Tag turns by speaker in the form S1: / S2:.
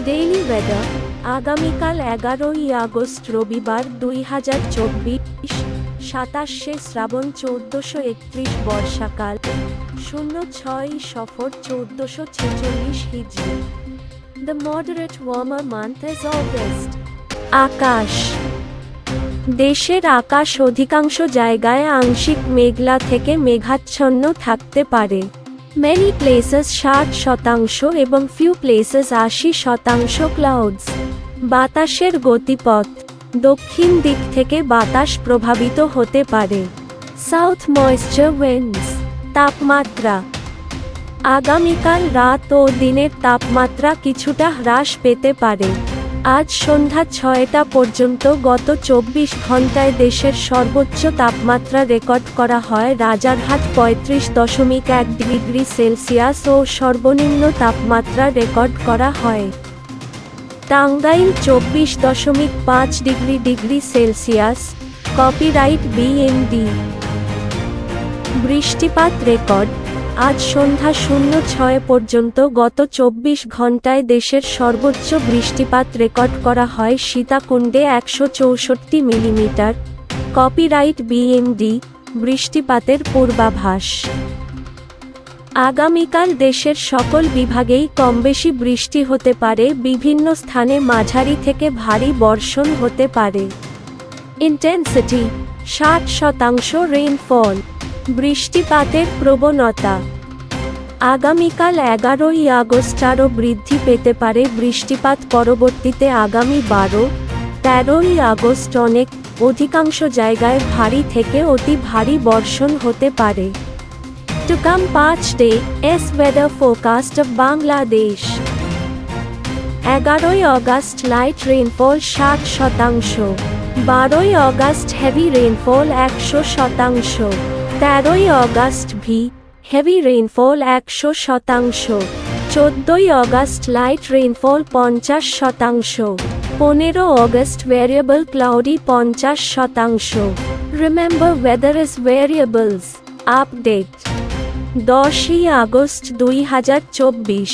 S1: Daily weather. আগামীকাল 11ই August রবিবার 2024, 27শে শ্রাবণ 1431 বর্ষাকাল, 06ই সফর 1446 হিজরি। The moderate warmer month is August. আকাশ। দেশের আকাশ অধিকাংশ জায়গায় আংশিক মেঘলা থেকে মেঘাচ্ছন্ন থাকতে পারে। Many places 60% এবং few places 80% clouds. বাতাসের গতিপথ। দক্ষিণ দিক থেকে বাতাস প্রভাবিত হতে পারে। South moisture winds. তাপমাত্রা। আগামীকাল রাত ও দিনের তাপমাত্রা কিছুটা হ্রাস পেতে পারে। আজ সন্ধ্যা 6টা পর্যন্ত গত 24 ঘন্টায় দেশের সর্বোচ্চ তাপমাত্রা রেকর্ড করা হয় রাজারহাট 35.1 ডিগ্রি সেলসিয়াস ও সর্বনিম্ন তাপমাত্রা রেকর্ড করা হয় Tangail 24.5 degree Celsius. Copyright BND. বৃষ্টিপাত রেকর্ড। আজ সন্ধ্যা 06 পর্যন্ত গত 24 ঘন্টায় দেশের সর্বোচ্চ বৃষ্টিপাত রেকর্ড করা হয় সীতাকুণ্ডে 164 মিলিমিটার। Copyright BND. বৃষ্টিপাতের পূর্বাভাস। আগামীকাল দেশের সকল বিভাগেই কমবেশি বৃষ্টি হতে পারে, বিভিন্ন স্থানে মাঝারি থেকে ভারী বর্ষণ হতে পারে। Intensity 60% rainfall. বৃষ্টিপাতের প্রবণতা। আগামীকাল 11ই আগস্ট আরও বৃদ্ধি পেতে পারে বৃষ্টিপাত। পরবর্তীতে আগামী 12, 13ই আগস্ট অধিকাংশ জায়গায় ভারী থেকে অতি ভারী বর্ষণ হতে পারে। To come 5 days weather forecast of Bangladesh. 11ই আগস্ট লাইট রেইনফল 60%, 12ই আগস্ট হেভি রেইনফল 100%, 13ই আগস্ট হেভি রেইনফল 100%, 14ই August light rainfall 50%, 15 August variable cloudy 50%। Remember, weather is variables. Update 10ই আগস্ট 2024।